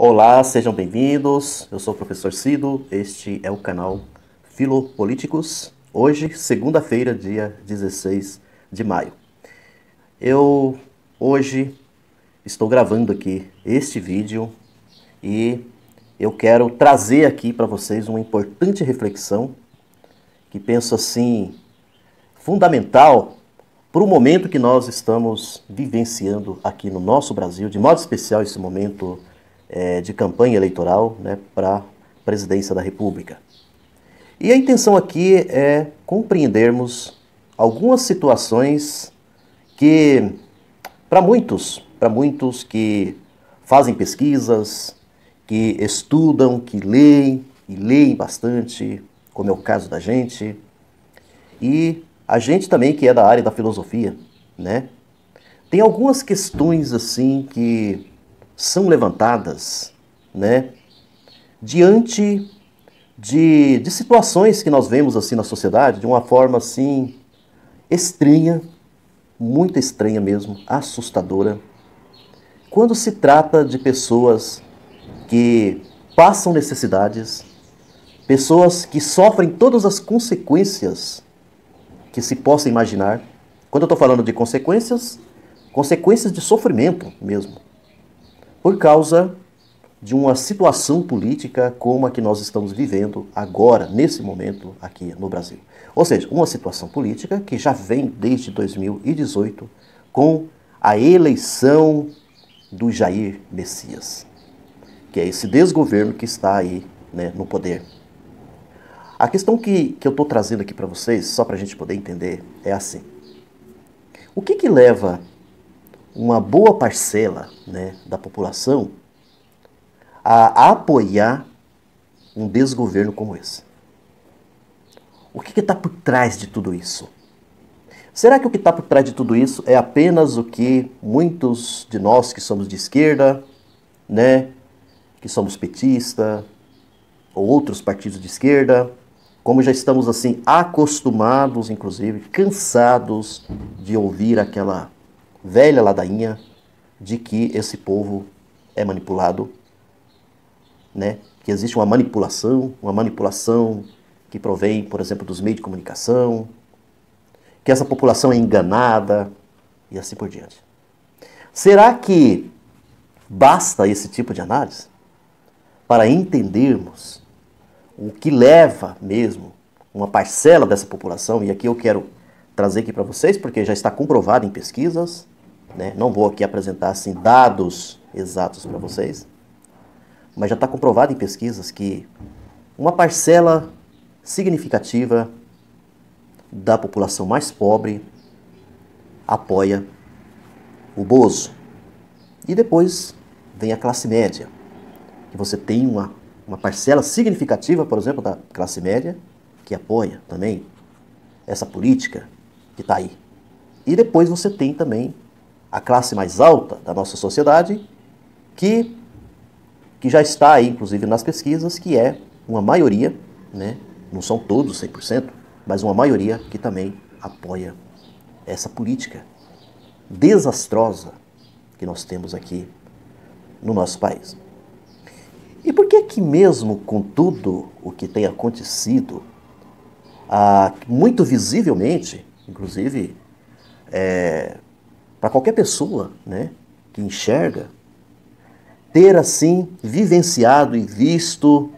Olá, sejam bem-vindos. Eu sou o professor Cido. Este é o canal Filopolíticos. Hoje, segunda-feira, dia 16 de maio. Eu hoje estou gravando aqui este vídeo e eu quero trazer aqui para vocês uma importante reflexão que penso assim fundamental para o momento que nós estamos vivenciando aqui no nosso Brasil, de modo especial esse momento de campanha eleitoral, né, para a presidência da República. E a intenção aqui é compreendermos algumas situações que, para muitos que fazem pesquisas, que estudam, que leem, e leem bastante, como é o caso da gente, e a gente também que é da área da filosofia, né? Tem algumas questões assim que são levantadas, né, diante de situações que nós vemos assim na sociedade de uma forma assim estranha, muito estranha mesmo, assustadora, quando se trata de pessoas que passam necessidades, pessoas que sofrem todas as consequências que se possa imaginar. Quando eu estou falando de consequências, consequências de sofrimento mesmo, por causa de uma situação política como a que nós estamos vivendo agora, nesse momento aqui no Brasil. Ou seja, uma situação política que já vem desde 2018 com a eleição do Jair Messias, que é esse desgoverno que está aí, né, no poder. A questão que eu estou trazendo aqui para vocês, só para a gente poder entender, é assim. O que leva uma boa parcela, né, da população a apoiar um desgoverno como esse? O que está por trás de tudo isso? Será que o que está por trás de tudo isso é apenas o que muitos de nós que somos de esquerda, né, que somos petista, ou outros partidos de esquerda, como já estamos assim acostumados, inclusive cansados de ouvir aquela velha ladainha de que esse povo é manipulado, né? Que existe uma manipulação que provém, por exemplo, dos meios de comunicação, que essa população é enganada e assim por diante. Será que basta esse tipo de análise para entendermos o que leva mesmo uma parcela dessa população? E aqui eu quero trazer aqui para vocês, porque já está comprovado em pesquisas, né? Não vou aqui apresentar assim dados exatos para vocês, mas já está comprovado em pesquisas que uma parcela significativa da população mais pobre apoia o Bozo. E depois vem a classe média, que você tem uma parcela significativa, por exemplo, da classe média, que apoia também essa política que está aí. E depois você tem também a classe mais alta da nossa sociedade, que já está aí, inclusive nas pesquisas, que é uma maioria, né? Não são todos 100%, mas uma maioria que também apoia essa política desastrosa que nós temos aqui no nosso país. E por que que mesmo com tudo o que tem acontecido, muito visivelmente, inclusive para qualquer pessoa, né, que enxerga, ter assim vivenciado e visto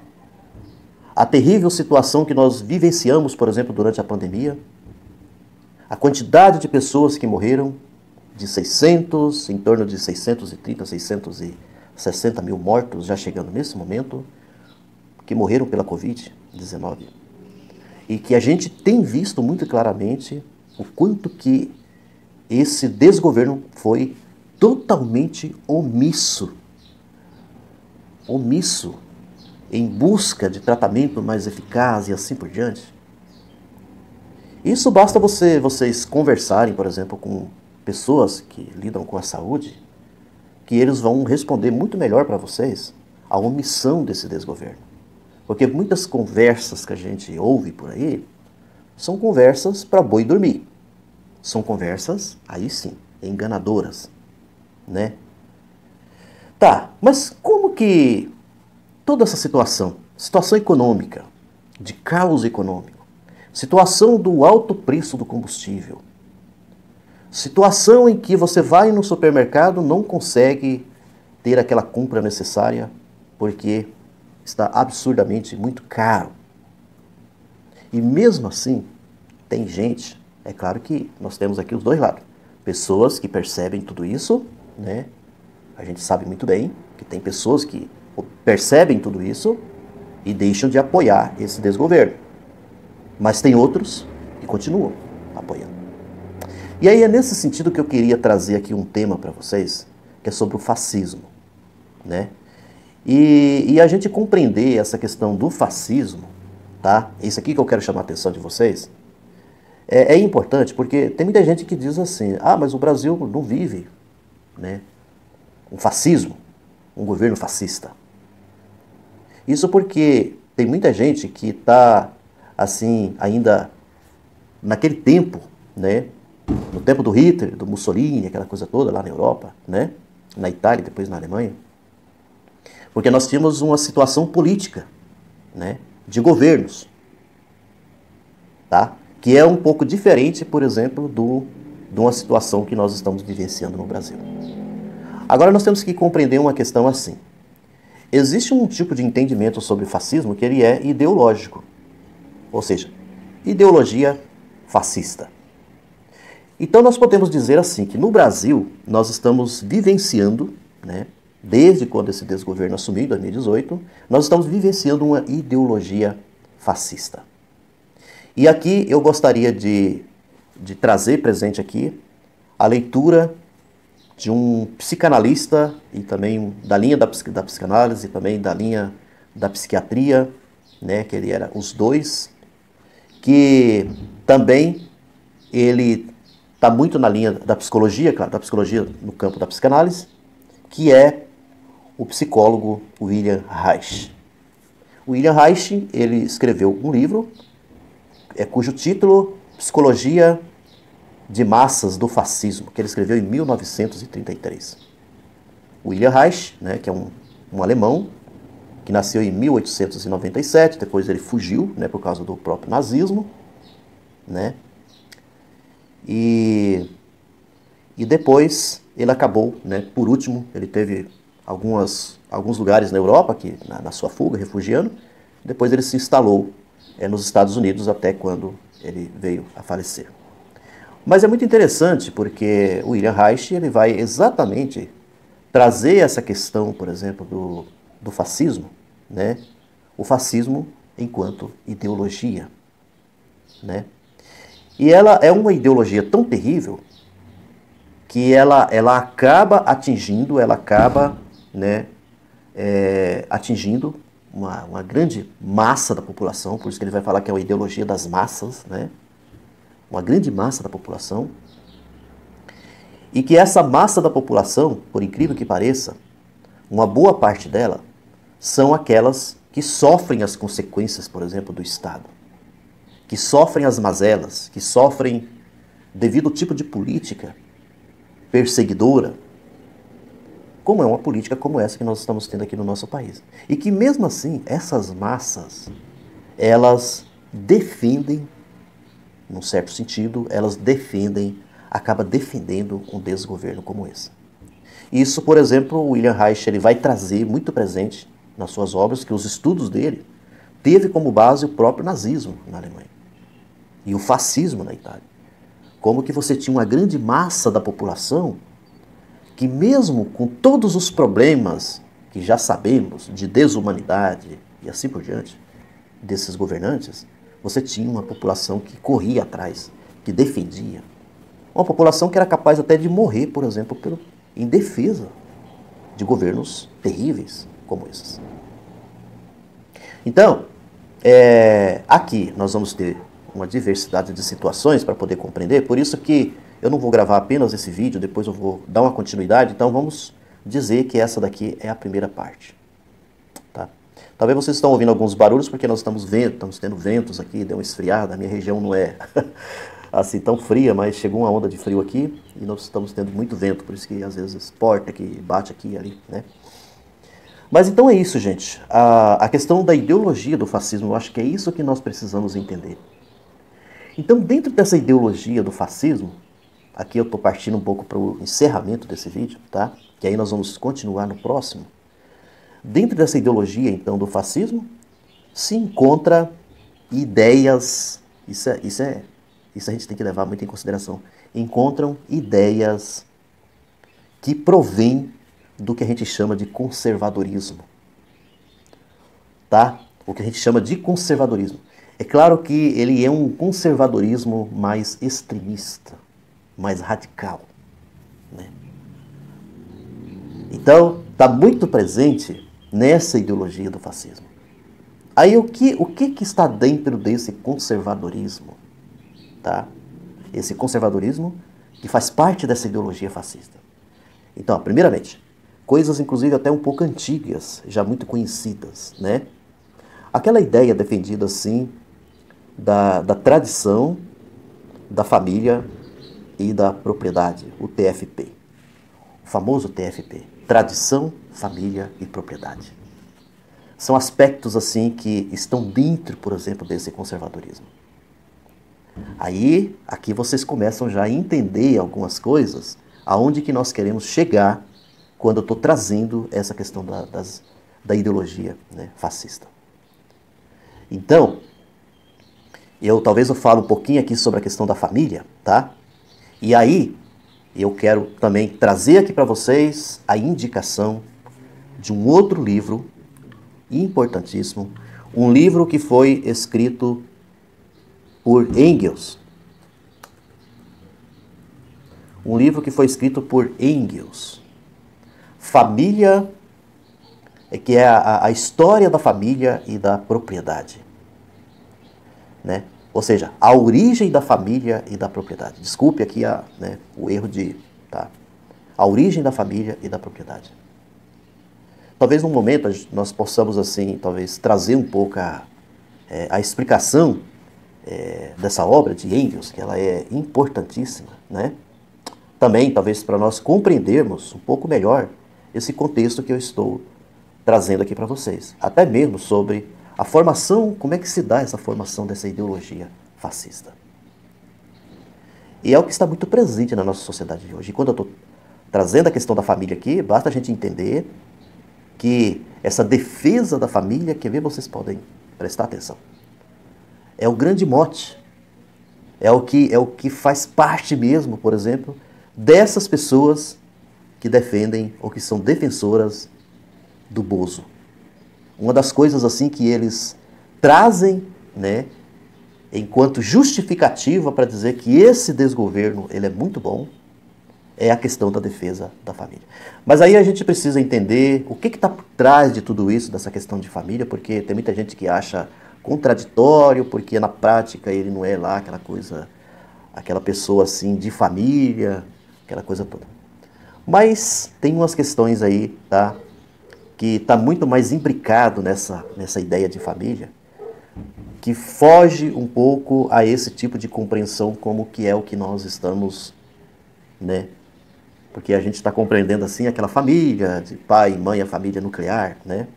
a terrível situação que nós vivenciamos, por exemplo, durante a pandemia, a quantidade de pessoas que morreram, de 600, em torno de 630, 660 mil mortos, já chegando nesse momento, que morreram pela Covid-19. E que a gente tem visto muito claramente o quanto que esse desgoverno foi totalmente omisso em busca de tratamento mais eficaz e assim por diante. Isso basta vocês conversarem, por exemplo, com pessoas que lidam com a saúde, que eles vão responder muito melhor para vocês a omissão desse desgoverno. Porque muitas conversas que a gente ouve por aí são conversas para boi dormir. São conversas, aí sim, enganadoras, né? Tá, mas como que toda essa situação econômica, de caos econômico, situação do alto preço do combustível, situação em que você vai no supermercado, não consegue ter aquela compra necessária porque está absurdamente muito caro. E mesmo assim, tem gente, é claro que nós temos aqui os dois lados. Pessoas que percebem tudo isso, né? A gente sabe muito bem que tem pessoas que percebem tudo isso e deixam de apoiar esse desgoverno. Mas tem outros que continuam apoiando. E aí é nesse sentido que eu queria trazer aqui um tema para vocês, que é sobre o fascismo, né? E a gente compreender essa questão do fascismo, tá? Isso aqui que eu quero chamar a atenção de vocês, é importante porque tem muita gente que diz assim, ah, mas o Brasil não vive, né, um fascismo, um governo fascista. Isso porque tem muita gente que está, assim, ainda naquele tempo, né, no tempo do Hitler, do Mussolini, aquela coisa toda lá na Europa, né, na Itália e depois na Alemanha, porque nós tínhamos uma situação política, né, de governos, tá? Que é um pouco diferente, por exemplo, de uma situação que nós estamos vivenciando no Brasil. Agora nós temos que compreender uma questão assim. Existe um tipo de entendimento sobre o fascismo que ele é ideológico, ou seja, ideologia fascista. Então nós podemos dizer assim que no Brasil nós estamos vivenciando, né, desde quando esse desgoverno assumiu em 2018, nós estamos vivenciando uma ideologia fascista. E aqui eu gostaria de trazer presente aqui a leitura de um psicanalista e também da linha da psicanálise e também da linha da psiquiatria, né, que ele era os dois, que também ele está muito na linha da psicologia, claro, da psicologia no campo da psicanálise, que é o psicólogo William Reich. O William Reich, ele escreveu um livro cujo título Psicologia de Massas do Fascismo, que ele escreveu em 1933. William Reich, né, que é um alemão, que nasceu em 1897, depois ele fugiu, né, por causa do próprio nazismo, né, e depois ele acabou, né, por último, ele teve alguns lugares na Europa, que, na sua fuga, refugiando, depois ele se instalou nos Estados Unidos até quando ele veio a falecer. Mas é muito interessante porque o William Reich ele vai exatamente trazer essa questão, por exemplo, do fascismo, né? O fascismo enquanto ideologia, né? E ela é uma ideologia tão terrível que ela acaba atingindo, né, atingindo uma grande massa da população, por isso que ele vai falar que é uma ideologia das massas, né? Uma grande massa da população, e que essa massa da população, por incrível que pareça, uma boa parte dela são aquelas que sofrem as consequências, por exemplo, do Estado, que sofrem as mazelas, que sofrem devido ao tipo de política perseguidora, como é uma política como essa que nós estamos tendo aqui no nosso país. E que mesmo assim, essas massas, elas defendem, num certo sentido, acaba defendendo um desgoverno como esse. Isso, por exemplo, o William Reich ele vai trazer muito presente nas suas obras, que os estudos dele teve como base o próprio nazismo na Alemanha e o fascismo na Itália. Como que você tinha uma grande massa da população que mesmo com todos os problemas que já sabemos de desumanidade e assim por diante desses governantes, você tinha uma população que corria atrás, que defendia. Uma população que era capaz até de morrer, por exemplo, em defesa de governos terríveis como esses. Então, aqui nós vamos ter uma diversidade de situações para poder compreender, por isso que eu não vou gravar apenas esse vídeo, depois eu vou dar uma continuidade, então vamos dizer que essa daqui é a primeira parte. Tá? Talvez vocês estão ouvindo alguns barulhos porque nós estamos tendo ventos aqui, deu uma esfriada, a minha região não é assim tão fria, mas chegou uma onda de frio aqui e nós estamos tendo muito vento, por isso que às vezes porta que bate aqui e ali, né? Mas então é isso, gente. A questão da ideologia do fascismo, eu acho que é isso que nós precisamos entender. Então, dentro dessa ideologia do fascismo, aqui eu estou partindo um pouco para o encerramento desse vídeo, tá? Que aí nós vamos continuar no próximo. Dentro dessa ideologia, então, do fascismo, se encontra ideias, isso a gente tem que levar muito em consideração, encontram ideias que provêm do que a gente chama de conservadorismo, tá? O que a gente chama de conservadorismo. É claro que ele é um conservadorismo mais extremista, mais radical, né? Então, está muito presente nessa ideologia do fascismo. Aí o que está dentro desse conservadorismo? Tá? Esse conservadorismo que faz parte dessa ideologia fascista. Então, primeiramente, coisas inclusive até um pouco antigas, já muito conhecidas, né? Aquela ideia defendida assim da tradição, da família e da propriedade, o TFP. O famoso TFP, tradição, família e propriedade. São aspectos assim que estão dentro, por exemplo, desse conservadorismo. Aí, aqui vocês começam já a entender algumas coisas, aonde que nós queremos chegar quando eu estou trazendo essa questão da ideologia, né, fascista. Então, talvez eu falo um pouquinho aqui sobre a questão da família, tá? E aí, eu quero também trazer aqui para vocês a indicação de um outro livro importantíssimo, um livro que foi escrito por Engels. Um livro que foi escrito por Engels. Família, que é a história da família e da propriedade, né? Ou seja, a origem da família e da propriedade. Desculpe aqui o erro de... Tá? A origem da família e da propriedade. Talvez num momento nós possamos, assim, talvez trazer um pouco a explicação dessa obra de Engels, que ela é importantíssima, né? Também, talvez, para nós compreendermos um pouco melhor esse contexto que eu estou trazendo aqui para vocês. Até mesmo sobre a formação, como é que se dá essa formação dessa ideologia fascista. E é o que está muito presente na nossa sociedade de hoje. E quando eu estou trazendo a questão da família aqui, basta a gente entender que essa defesa da família, quer ver, vocês podem prestar atenção, é o grande mote, é o que faz parte mesmo, por exemplo, dessas pessoas que defendem ou que são defensoras do Bozo. Uma das coisas assim que eles trazem, né, enquanto justificativa para dizer que esse desgoverno ele é muito bom, é a questão da defesa da família. Mas aí a gente precisa entender o que está por trás de tudo isso, dessa questão de família, porque tem muita gente que acha contraditório, porque na prática ele não é lá aquela coisa, aquela pessoa assim de família, aquela coisa toda. Mas tem umas questões aí, tá, que está muito mais imbricado nessa ideia de família, que foge um pouco a esse tipo de compreensão como que é o que nós estamos, né? Porque a gente está compreendendo assim aquela família de pai, mãe, a família nuclear, né?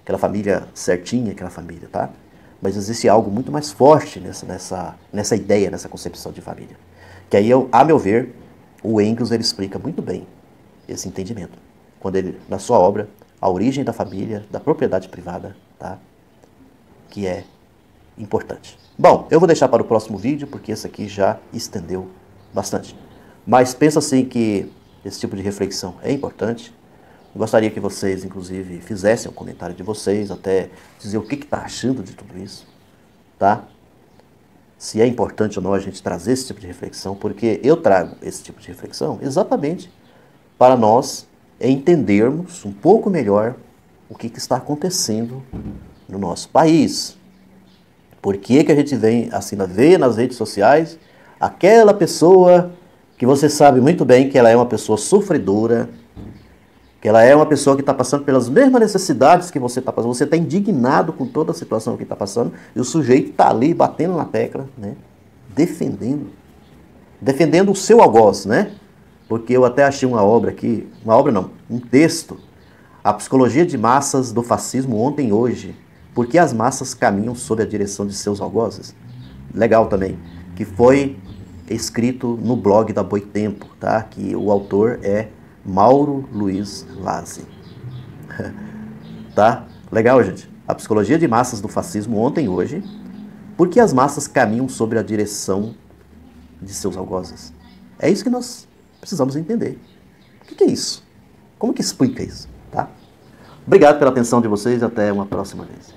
Aquela família certinha, aquela família, tá? Mas existe algo muito mais forte nessa ideia, nessa concepção de família. Que aí, a meu ver, o Engels ele explica muito bem esse entendimento. Quando ele, na sua obra, A Origem da Família, da Propriedade Privada, tá? Que é importante. Bom, eu vou deixar para o próximo vídeo, porque esse aqui já estendeu bastante. Mas penso assim que esse tipo de reflexão é importante. Gostaria que vocês, inclusive, fizessem um comentário de vocês, até dizer o que está achando de tudo isso, tá? Se é importante ou não a gente trazer esse tipo de reflexão, porque eu trago esse tipo de reflexão exatamente para nós entendermos um pouco melhor o que está acontecendo no nosso país. Por que que a gente vem assim, vê nas redes sociais aquela pessoa que você sabe muito bem que ela é uma pessoa sofredora, que ela é uma pessoa que está passando pelas mesmas necessidades que você está passando, você está indignado com toda a situação que está passando, e o sujeito está ali batendo na tecla, né, defendendo o seu algoz, né? Porque eu até achei uma obra aqui, uma obra não, um texto, A psicologia de massas do fascismo ontem e hoje. Por que as massas caminham sob a direção de seus algozes? Legal também. Que foi escrito no blog da Boitempo, tá? Que o autor é Mauro Luiz Lazzi. Tá? Legal, gente. A psicologia de massas do fascismo ontem e hoje. Por que as massas caminham sob a direção de seus algozes? É isso que nós precisamos entender. O que é isso? Como que explica isso? Tá? Obrigado pela atenção de vocês e até uma próxima vez.